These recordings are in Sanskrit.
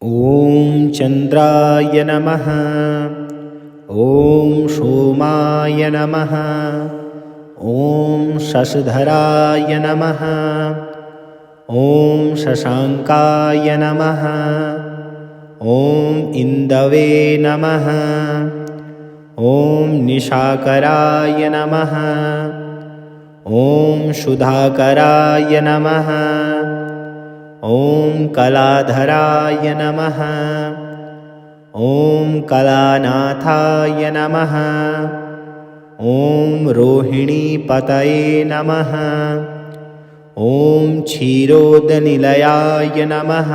ॐ चन्द्राय नमः। ॐ सोमाय नमः। ॐ शशधराय नमः। ॐ शशाङ्काय नमः। ॐ इन्दवे नमः। ॐ निशाकराय नमः। ॐ सुधाकराय नमः। ॐ कलाधराय नमः। ॐ कलानाथाय नमः। ॐ रोहिणीपतये नमः। ॐ क्षीरोदनिलयाय नमः।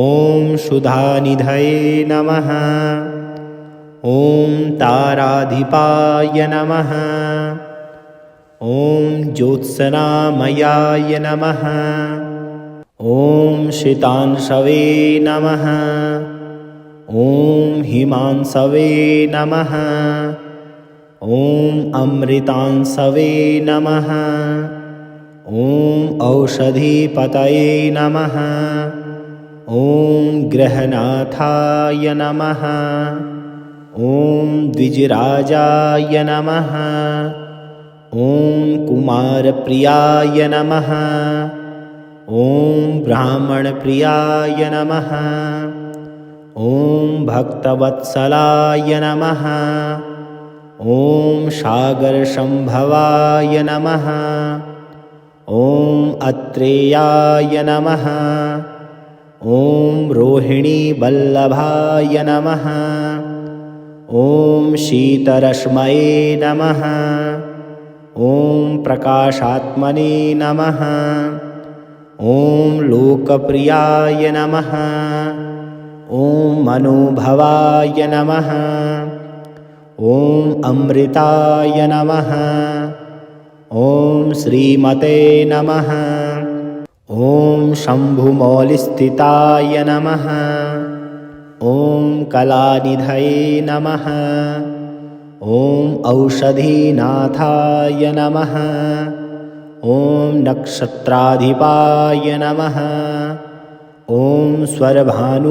ॐ सुधानिधये नमः। ॐ ताराधिपाय नमः। ॐ ज्योत्स्नामयाय नमः। ॐ शीतांशवे नमः। ॐ हिमांशवे नमः। ॐ अमृतांशवे नमः। ॐ औषधीपतये नमः। ॐ ग्रहनाथाय नमः। ॐ द्विजराजाय नमः। ॐ कुमारप्रियाय नमः। ॐ ब्राह्मणप्रियाय नमः। ॐ भक्तवत्सलाय नमः। ॐ सागरसम्भवाय नमः। ॐ अत्रेयाय नमः। ॐ रोहिणीवल्लभाय नमः। ॐ शीतरश्मये नमः। ॐ प्रकाशात्मने नमः। ॐ लोकप्रियाय नमः। ॐ मनोभवाय नमः। ॐ अमृताय नमः। ॐ श्रीमते नमः। ॐ शम्भुमौलिस्थिताय नमः। ॐ कलानिधये नमः। ॐ औषधीनाथाय नमः। ॐ नक्षत्राधिपाय नमः। ॐ स्वरभानुविनाशकाय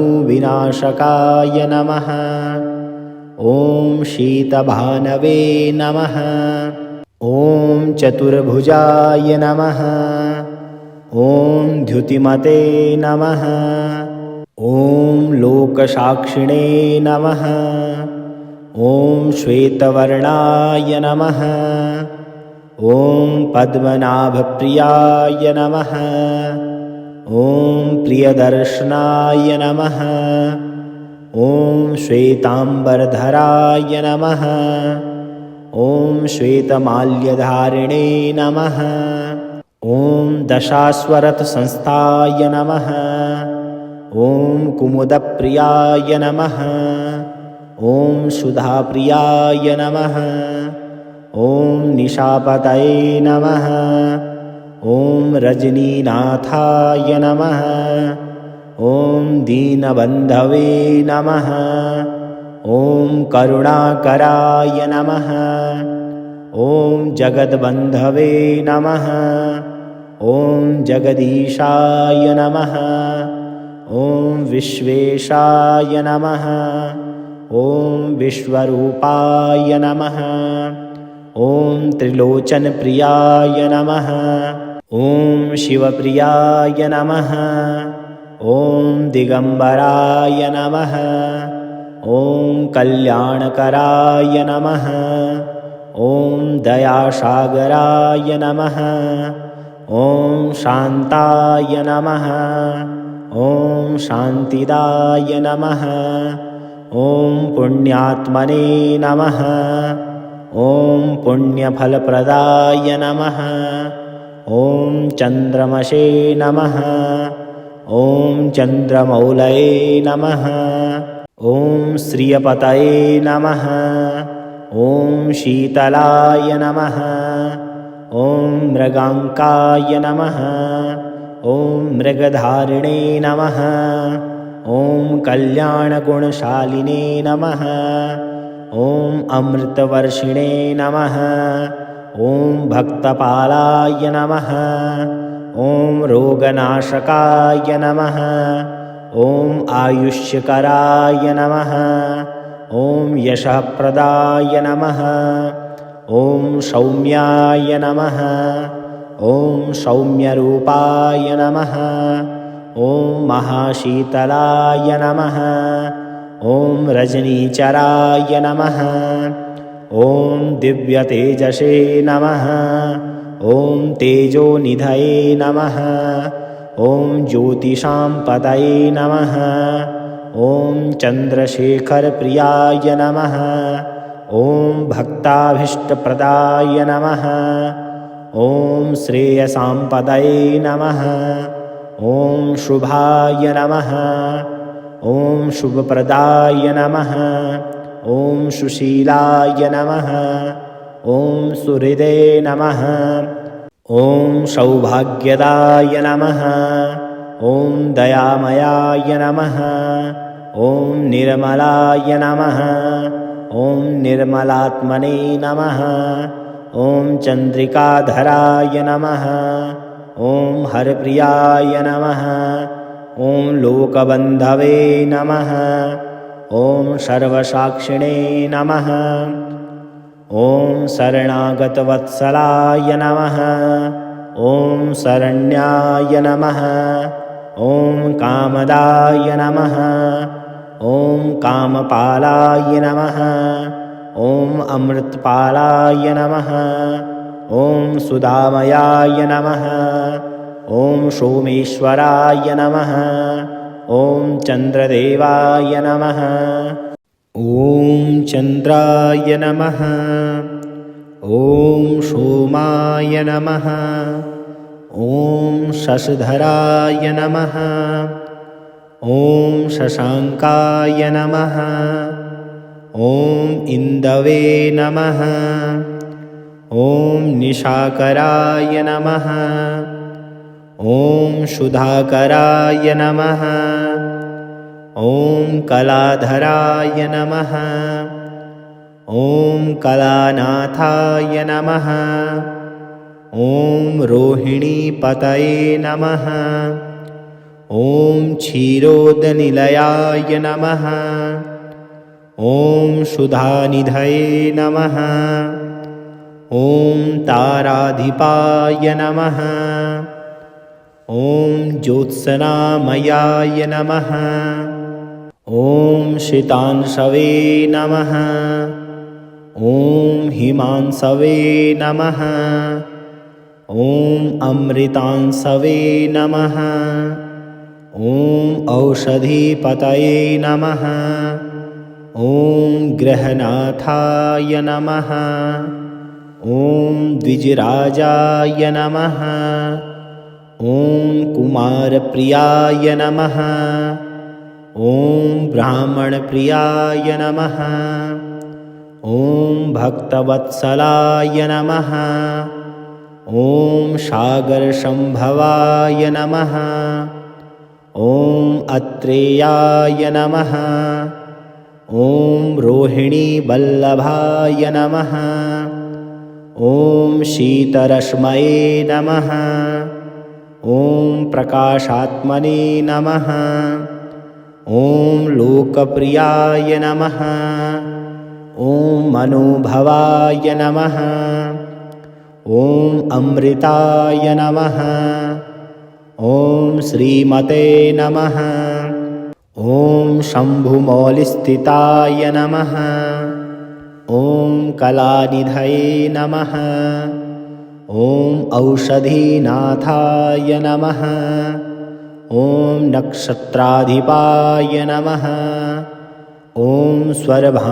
नमः। ॐ शीतभानवे नमः। ॐ चतुर्भुजाय नमः। ॐ द्युतिमते नमः। ॐ लोकसाक्षिणे नमः। ॐ श्वेतवर्णाय नमः। ॐ पद्मनाभप्रियाय नमः। ॐ प्रियदर्शनाय नमः। ॐ श्वेताम्बरधराय नमः। ॐ श्वेतमाल्यधारिणे नमः। ॐ दशाश्वरथसंस्थाय नमः। ॐ कुमुदप्रियाय नमः। ॐ सुधाप्रियाय नमः। ॐ निशापतये नमः। ॐ रजनीनाथाय नमः। ॐ दीनबन्धवे नमः। ॐ करुणाकराय नमः। ॐ जगद्बन्धवे नमः। ॐ जगदीशाय नमः। ॐ विश्वेशाय नमः। ॐ विश्वरूपाय नमः। ॐ त्रिलोचनप्रियाय नमः। ॐ शिवप्रियाय नमः। ॐ दिगम्बराय नमः। ॐ कल्याणकराय नमः। ॐ दयासागराय नमः। ॐ शान्ताय नमः। ॐ शान्तिदाय नमः। ॐ पुण्यात्मने नमः। ॐ पुण्यफलप्रदाय नमः। ॐ चन्द्रमसे नमः। ॐ चन्द्रमौलये नमः। ॐ श्रियपतये नमः। ॐ शीतलाय नमः। ॐ मृगाङ्काय नमः। ॐ मृगधारिणे नमः। ॐ कल्याणगुणशालिने नमः। ॐ अमृतवर्षिणे नमः। ॐ भक्तपालाय नमः। ॐ रोगनाशकाय नमः। ॐ आयुष्यकराय नमः। ॐ यशःप्रदाय नमः। ॐ सौम्याय नमः। ॐ सौम्यरूपाय नमः। ॐ महाशीतलाय नमः। ॐ रजनीचराय नमः। ॐ दिव्यतेजसे नमः। ॐ तेजोनिधये नमः। ॐ ज्योतिषां पतये नमः। ॐ चन्द्रशेखरप्रियाय नमः। ॐ भक्ताभीष्टप्रदाय नमः। ॐ श्रेयसां पतये नमः। ॐ शुभाय नमः। ॐ शुभप्रदाय नमः। ॐ सुशीलाय नमः। ॐ सुहृदे नमः। ॐ सौभाग्यदाय नमः। ॐ दयामयाय नमः। ॐ निर्मलाय नमः। ॐ निर्मलात्मने नमः। ॐ चन्द्रिकाधराय नमः। ॐ हरप्रियाय नमः। ॐ लोकबन्धवे नमः। ॐ सर्वसाक्षिणे नमः। ॐ शरणागतवत्सलाय नमः। ॐ शरण्याय नमः। ॐ कामदाय नमः। ॐ कामपालाय नमः। ॐ अमृतपालाय नमः। ॐ सुधामयाय नमः। ॐ सोमेश्वराय नमः। ॐ चन्द्रदेवाय नमः। ॐ चन्द्राय नमः। ॐ सोमाय नमः। ॐ शशधराय नमः। ॐ शशाङ्काय नमः। ॐ इन्दवे नमः। ॐ निशाकराय नमः। ॐ सुधाकराय नमः। ॐ कलाधराय नमः। ॐ कलानाथाय नमः। ॐ रोहिणीपतये नमः। ॐ क्षीरोदनिलयाय नमः। ॐ सुधानिधये नमः। ॐ ताराधिपाय नमः। ॐ ज्योत्स्नामयाय नमः। ॐ शीतांशवे नमः। ॐ हिमांशवे नमः। ॐ अमृतांशवे नमः। ॐ औषधीपतये नमः। ॐ गृहनाथाय नमः। ॐ द्विजराजाय नमः। ॐ कुमारप्रियाय नमः। ॐ ब्राह्मणप्रियाय नमः। ॐ भक्तवत्सलाय नमः। ॐ सागरसम्भवाय नमः। ॐ अत्रेयाय नमः। ॐ रोहिणीवल्लभाय नमः। ॐ शीतरश्मये नमः। ॐ प्रकाशात्मने नमः। ॐ लोकप्रियाय नमः। ॐ मनोभवाय नमः। ॐ अमृताय नमः। ॐ श्रीमते नमः। ॐ शम्भुमौलिस्थिताय नमः। ॐ कलानिधये नमः। ॐ औषधीनाथाय नमः। ॐ नक्षत्राधिपाय नमः। ॐ स्वरभानुविनाशकाय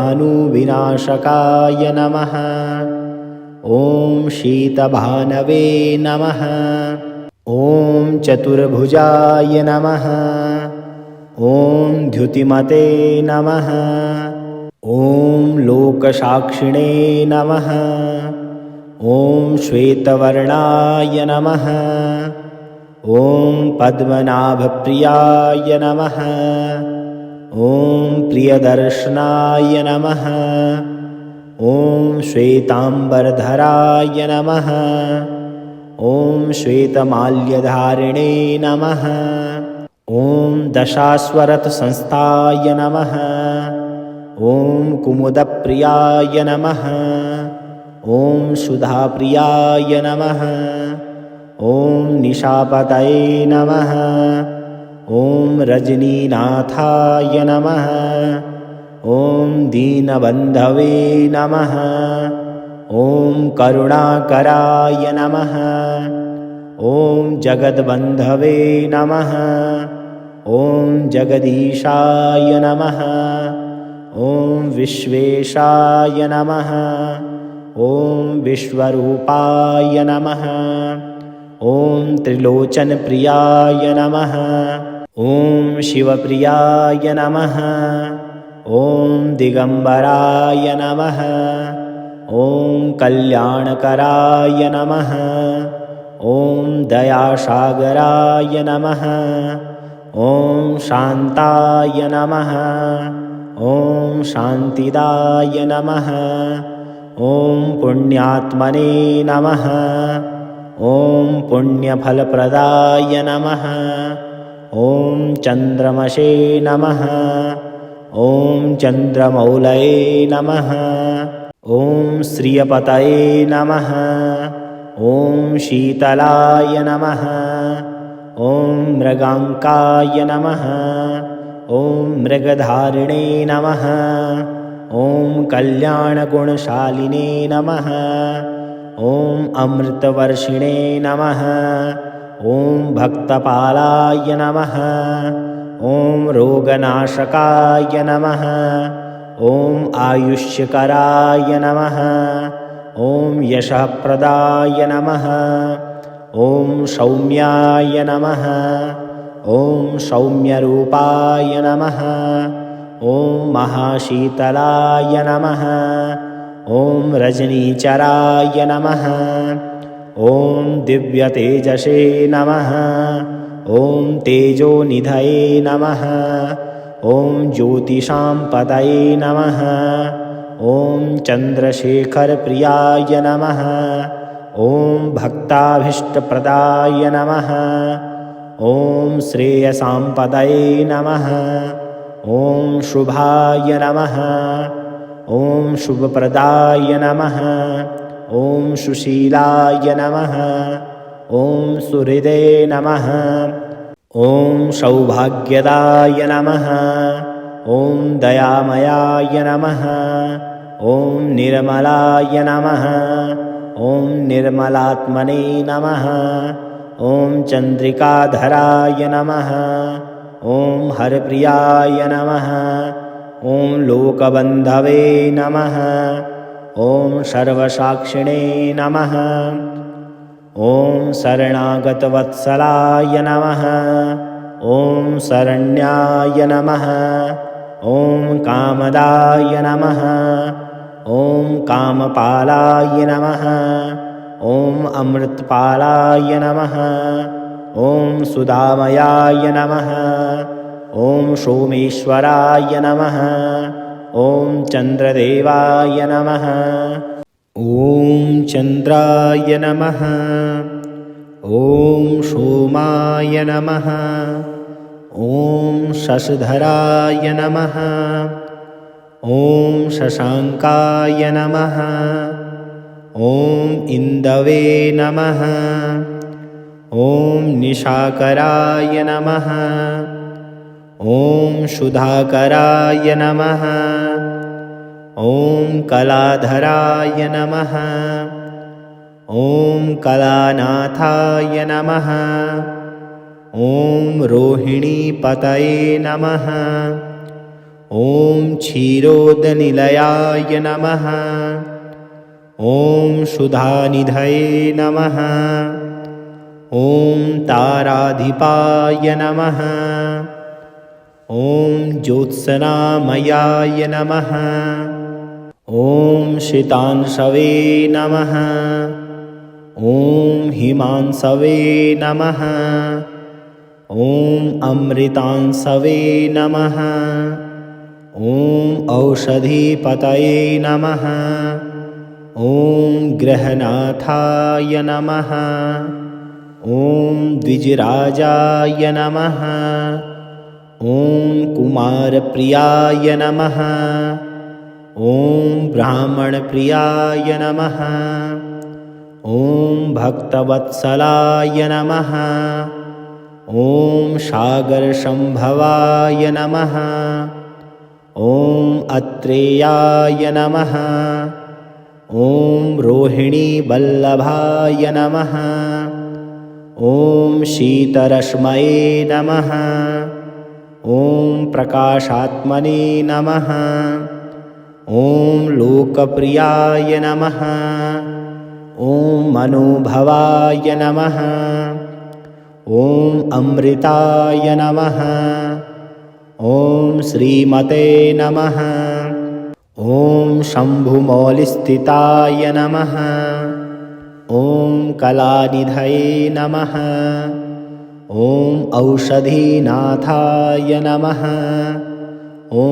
नमः। ॐ शीतभानवे नमः। ॐ चतुर्भुजाय नमः। ॐ द्युतिमते नमः। ॐ लोकसाक्षिणे नमः। ॐ श्वेतवर्णाय नमः। ॐ पद्मनाभप्रियाय नमः। ॐ प्रियदर्शनाय नमः। ॐ श्वेताम्बरधराय नमः। ॐ श्वेतमाल्यधारिणे नमः। ॐ दशास्वरथसंस्थाय नमः। ॐ कुमुदप्रियाय नमः। ॐ सुधाप्रियाय नमः। ॐ निशापतये नमः। ॐ रजनीनाथाय नमः। ॐ दीनबन्धवे नमः। ॐ करुणाकराय नमः। ॐ जगद्बन्धवे नमः। ॐ जगदीशाय नमः। ॐ विश्वेशाय नमः। ॐ विश्वरूपाय नमः। ॐ त्रिलोचनप्रियाय नमः। ॐ शिवप्रियाय नमः। ॐ दिगम्बराय नमः। ॐ कल्याणकराय नमः। ॐ दयासागराय नमः। ॐ शान्ताय नमः। ॐ शान्तिदाय नमः। ॐ पुण्यात्मने नमः। ॐ पुण्यफलप्रदाय नमः। ॐ चन्द्रमसे नमः। ॐ चन्द्रमौलये नमः। ॐ श्रियपतये नमः। ॐ शीतलाय नमः। ॐ मृगाङ्काय नमः। ॐ मृगधारिणे नमः। ॐ कल्याणगुणशालिने नमः। ॐ अमृतवर्षिणे नमः। ॐ भक्तपालाय नमः। ॐ रोगनाशकाय नमः। ॐ आयुष्यकराय नमः। ॐ यशःप्रदाय नमः। ॐ सौम्याय नमः। ॐ सौम्यरूपाय नमः। ॐ महाशीतलाय नमः। ॐ रजनीचराय नमः। ॐ दिव्यतेजसे नमः। ॐ तेजोनिधये नमः। ॐ ज्योतिषां पतये नमः। ॐ चन्द्रशेखरप्रियाय नमः। ॐ भक्ताभीष्टप्रदाय नमः। ॐ श्रेयसां पतये नमः। ॐ शुभाय नमः। ॐ शुभप्रदाय नमः। ॐ सुशीलाय नमः। ॐ सुहृदे नमः। ॐ सौभाग्यदाय नमः। ॐ दयामयाय नमः। ॐ निर्मलाय नमः। ॐ निर्मलात्मने नमः। ॐ चन्द्रिकाधराय नमः। ॐ हरप्रियाय नमः। ॐ लोकबन्धवे नमः। ॐ सर्वसाक्षिणे नमः। ॐ शरणागतवत्सलाय नमः। ॐ शरण्याय नमः। ॐ कामदाय नमः। ॐ कामपालाय नमः। ॐ अमृतपालाय नमः। ॐ सुधामयाय नमः। ॐ सोमेश्वराय नमः। ॐ चन्द्रदेवाय नमः। ॐ चन्द्राय नमः। ॐ सोमाय नमः। ॐ शशधराय नमः। ॐ शशाङ्काय नमः। ॐ इन्दवे नमः। ॐ निशाकराय नमः। ॐ सुधाकराय नमः। ॐ कलाधराय नमः। ॐ कलानाथाय नमः। ॐ रोहिणीपतये नमः। ॐ क्षीरोदनिलयाय नमः। ॐ सुधानिधये नमः। ॐ ताराधिपाय नमः। ॐ ज्योत्स्नामयाय नमः। ॐ शीतांशवे नमः। ॐ हिमांशवे नमः। ॐ अमृतांशवे नमः। ॐ औषधीपतये नमः। ॐ गृहनाथाय नमः। ॐ द्विजराजाय नमः। ॐ कुमारप्रियाय नमः। ॐ ब्राह्मणप्रियाय नमः। ॐ भक्तवत्सलाय नमः। ॐ सागरसम्भवाय नमः। ॐ अत्रेयाय नमः। ॐ रोहिणीवल्लभाय नमः। ॐ शीतरश्मये नमः। ॐ प्रकाशात्मने नमः। ॐ लोकप्रियाय नमः। ॐ मनोभवाय नमः। ॐ अमृताय नमः। ॐ श्रीमते नमः। ॐ शम्भुमौलिस्थिताय नमः। ॐ कलानिधये नमः। ॐ औषधीनाथाय नमः। ॐ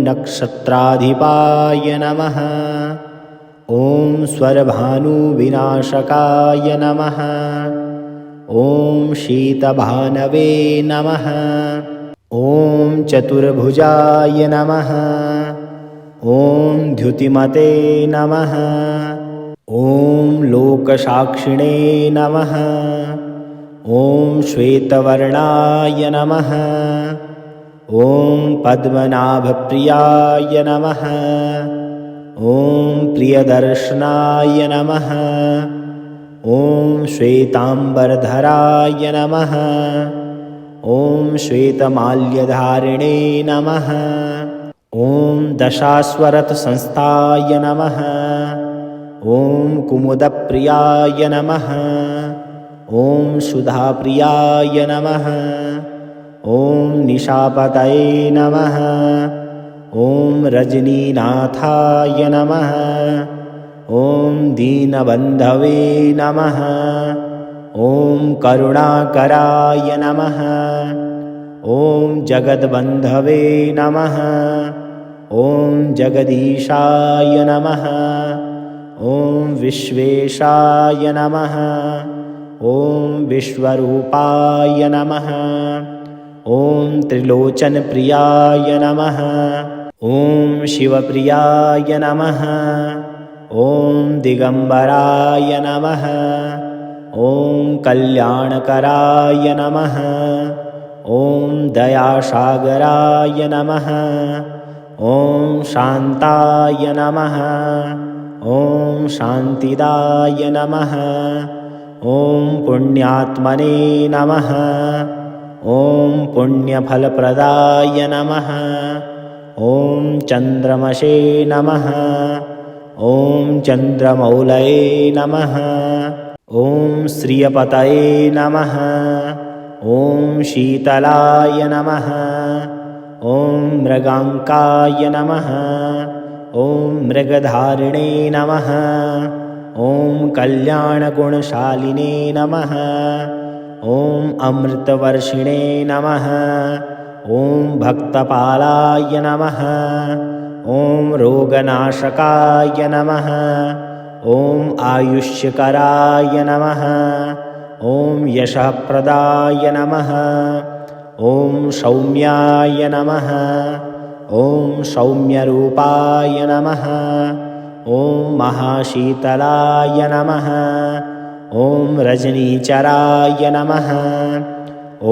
नक्षत्राधिपाय नमः। ॐ स्वरभानुविनाशकाय नमः। ॐ शीतभानवे नमः। ॐ चतुर्भुजाय नमः। ॐ द्युतिमते नमः। ॐ लोकसाक्षिणे नमः। ॐ श्वेतवर्णाय नमः। ॐ पद्मनाभप्रियाय नमः। ॐ प्रियदर्शनाय नमः। ॐ श्वेताम्बरधराय नमः। ॐ श्वेतमाल्यधारिणे नमः। ॐ दशास्वरथसंस्थाय नमः। ॐ कुमुदप्रियाय नमः। ॐ सुधाप्रियाय नमः। ॐ निशापतये नमः। ॐ रजनीनाथाय नमः। ॐ दीनबन्धवे नमः। ॐ करुणाकराय नमः। ॐ जगद्बन्धवे नमः। ॐ जगदीशाय नमः। ॐ विश्वेशाय नमः। ॐ विश्वरूपाय नमः। ॐ त्रिलोचनप्रियाय नमः। ॐ शिवप्रियाय नमः। ॐ दिगम्बराय नमः। ॐ कल्याणकराय नमः। ॐ दयासागराय नमः। ॐ शान्ताय नमः। ॐ शान्तिदाय नमः। ॐ पुण्यात्मने नमः। ॐ पुण्यफलप्रदाय नमः। ॐ चन्द्रमसे नमः। ॐ चन्द्रमौलये नमः। ॐ श्रियपतये नमः। ॐ शीतलाय नमः। ॐ मृगाङ्काय नमः। ॐ मृगधारिणे नमः। ॐ कल्याणगुणशालिने नमः। ॐ अमृतवर्षिणे नमः। ॐ भक्तपालाय नमः। ॐ रोगनाशकाय नमः। ॐ आयुष्यकराय नमः। ॐ यशःप्रदाय नमः। ॐ सौम्याय नमः। ॐ सौम्यरूपाय नमः। ॐ महाशीतलाय नमः। ॐ रजनीचराय नमः।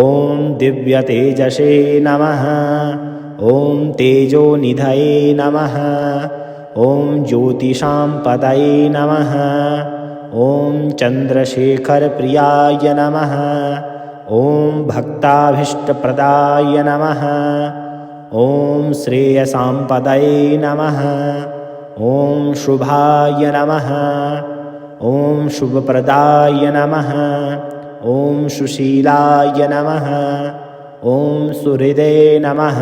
ॐ दिव्यतेजसे नमः। ॐ तेजोनिधये नमः। ॐ ज्योतिषां पतये नमः। ॐ चन्द्रशेखरप्रियाय नमः। ॐ भक्ताभीष्टप्रदाय नमः। ॐ श्रेयसां पतये नमः। ॐ शुभाय नमः। ॐ शुभप्रदाय नमः। ॐ सुशीलाय नमः। ॐ सुहृदे नमः।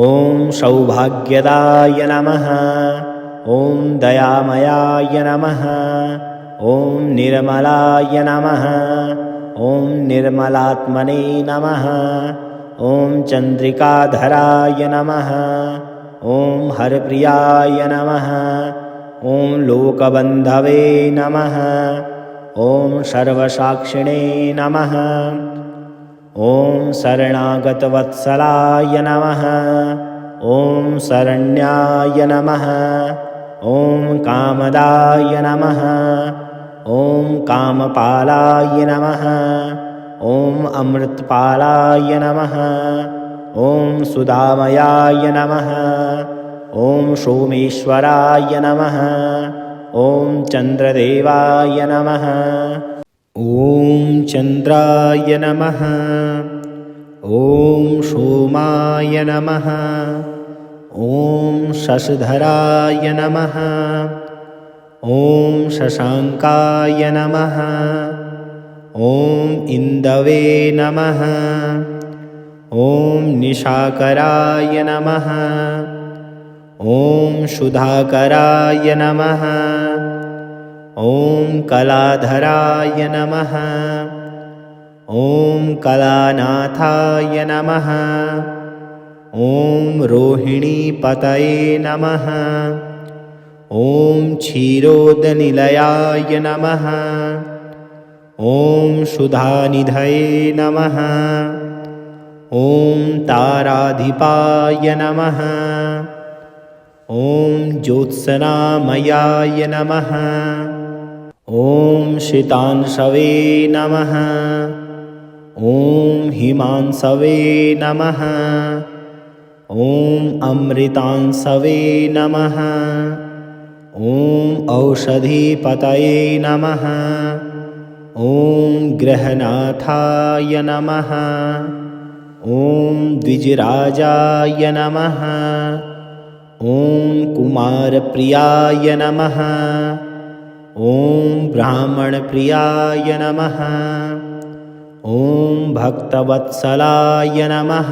ॐ सौभाग्यदाय नमः। ॐ दयामयाय नमः। ॐ निर्मलाय नमः। ॐ निर्मलात्मने नमः। ॐ चन्द्रिकाधराय नमः। ॐ हरप्रियाय नमः। ॐ लोकबन्धवे नमः। ॐ सर्वसाक्षिणे नमः। ॐ शरणागतवत्सलाय नमः। ॐ शरण्याय नमः। ॐ कामदाय नमः। ॐ कामपालाय नमः। ॐ अमृतपालाय नमः। ॐ सुधामयाय नमः। ॐ सोमेश्वराय नमः। ॐ चन्द्रदेवाय नमः। ॐ चन्द्राय नमः। ॐ सोमाय नमः। ॐ शशधराय नमः। ॐ शशाङ्काय नमः। ॐ इन्दवे नमः। ॐ निशाकराय नमः। ॐ सुधाकराय नमः। ॐ कलाधराय नमः। ॐ कलानाथाय नमः। ॐ रोहिणीपतये नमः। ॐ क्षीरोदनिलयाय नमः। ॐ सुधानिधये नमः। ॐ ताराधिपाय नमः। ॐ ज्योत्स्नामयाय नमः। ॐ शीतांशवे नमः। ॐ हिमांशवे नमः। ॐ अमृतांशवे नमः। ॐ औषधीपतये नमः। ॐ गृहनाथाय नमः। ॐ द्विजराजाय नमः। ॐ कुमारप्रियाय नमः। ॐ ब्राह्मणप्रियाय नमः। ॐ भक्तवत्सलाय नमः।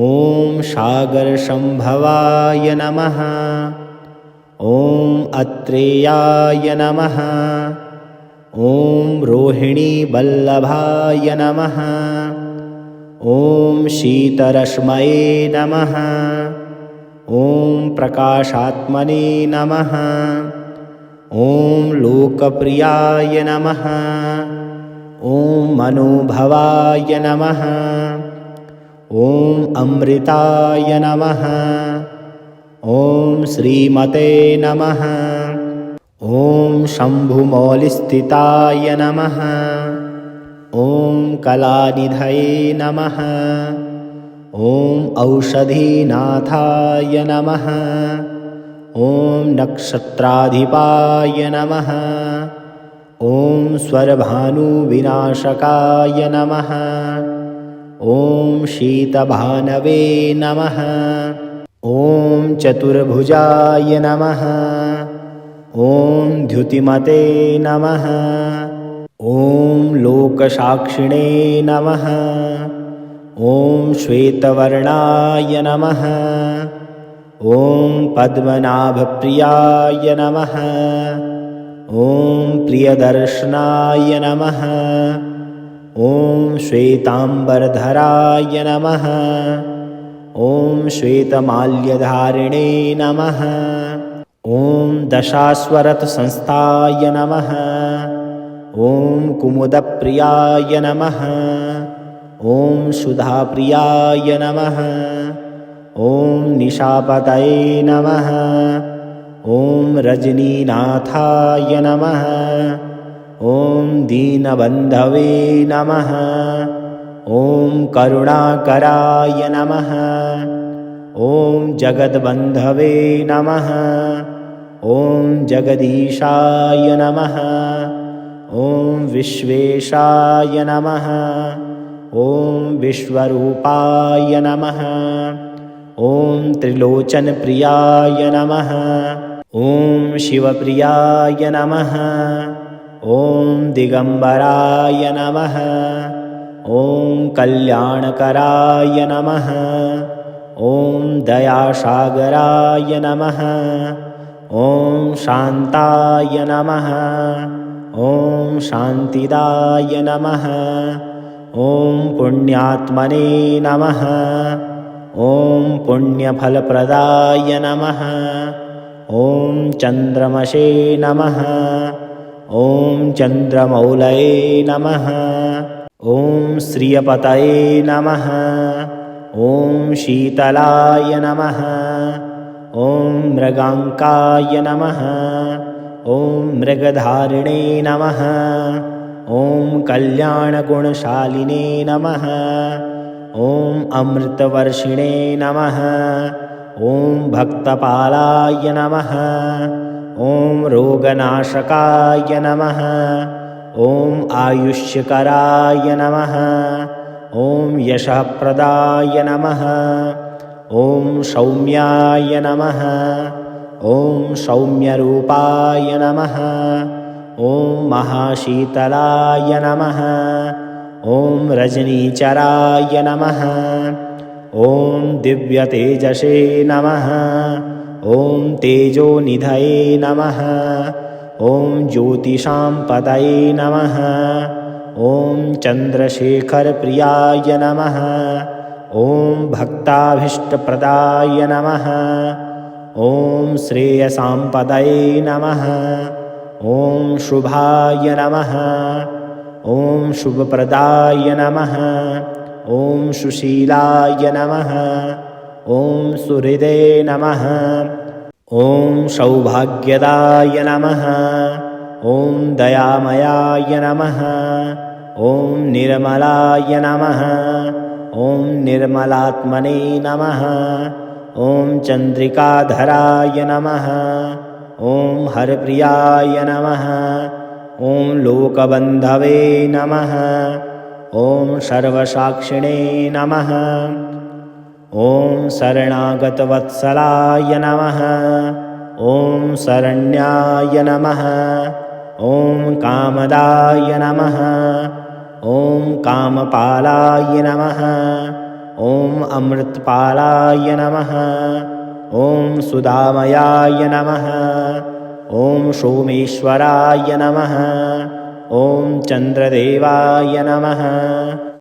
ॐ सागरसम्भवाय नमः। ॐ अत्रेयाय नमः। ॐ रोहिणीवल्लभाय नमः। ॐ शीतरश्मये नमः। ॐ प्रकाशात्मने नमः। ॐ लोकप्रियाय नमः। ॐ मनोभवाय नमः। ॐ अमृताय नमः। ॐ श्रीमते नमः। ॐ शम्भुमौलिस्थिताय नमः। ॐ कलानिधये नमः। ॐ औषधीनाथाय नमः। ॐ नक्षत्राधिपाय नमः। ॐ स्वरभानुविनाशकाय नमः। ॐ शीतभानवे नमः। ॐ चतुर्भुजाय नमः। ॐ द्युतिमते नमः। ॐ लोकसाक्षिणे नमः। ॐ श्वेतवर्णाय नमः। ॐ पद्मनाभप्रियाय नमः। ॐ प्रियदर्शनाय नमः। ॐ श्वेताम्बरधराय नमः। ॐ श्वेतमाल्यधारिणे नमः। ॐ दशाश्वरथसंस्थाय नमः। ॐ कुमुदप्रियाय नमः। ॐ सुधाप्रियाय नमः। ॐ निशापतये नमः। ॐ रजनीनाथाय नमः। ॐ दीनबन्धवे नमः। ॐ करुणाकराय नमः। ॐ जगद्बन्धवे नमः। ॐ जगदीशाय नमः। ॐ विश्वेशाय नमः। ॐ विश्वरूपाय नमः। ॐ त्रिलोचनप्रियाय नमः। ॐ शिवप्रियाय नमः। ॐ दिगम्बराय नमः। ॐ कल्याणकराय नमः। ॐ दयासागराय नमः। ॐ शान्ताय नमः। ॐ शान्तिदाय नमः। ॐ पुण्यात्मने नमः। ॐ पुण्यफलप्रदाय नमः। ॐ चन्द्रमसे नमः। ॐ चन्द्रमौलये नमः। ॐ श्रियपतये नमः। ॐ शीतलाय नमः। ॐ मृगाङ्काय नमः। ॐ मृगधारिणे नमः। ॐ कल्याणगुणशालिने नमः। ॐ अमृतवर्षिणे नमः। ॐ भक्तपालाय नमः। ॐ रोगनाशकाय नमः। ॐ आयुष्यकराय नमः। ॐ यशःप्रदाय नमः। ॐ सौम्याय नमः। ॐ सौम्यरूपाय नमः। ॐ महाशीतलाय नमः। ॐ रजनीचराय नमः। ॐ दिव्यतेजसे नमः। ॐ तेजोनिधये नमः। ॐ ज्योतिषां पतये नमः। ॐ चन्द्रशेखरप्रियाय नमः। ॐ भक्ताभीष्टप्रदाय नमः। ॐ श्रेयसां पदये नमः। ॐ शुभाय नमः। ॐ शुभप्रदाय नमः। ॐ सुशीलाय नमः। ॐ सुहृदे नमः। ॐ सौभाग्यदाय नमः। ॐ दयामयाय नमः। ॐ निर्मलाय नमः। ॐ निर्मलात्मने नमः। ॐ चन्द्रिकाधराय नमः। ॐ हरप्रियाय नमः। ॐ लोकबन्धवे नमः। ॐ सर्वसाक्षिणे नमः। ॐ शरणागतवत्सलाय नमः। ॐ शरण्याय नमः। ॐ कामदाय नमः। ॐ कामपालाय नमः। ॐ अमृतपालाय नमः। ॐ सुधामयाय नमः। ॐ सोमेश्वराय नमः। ॐ चन्द्रदेवाय नमः।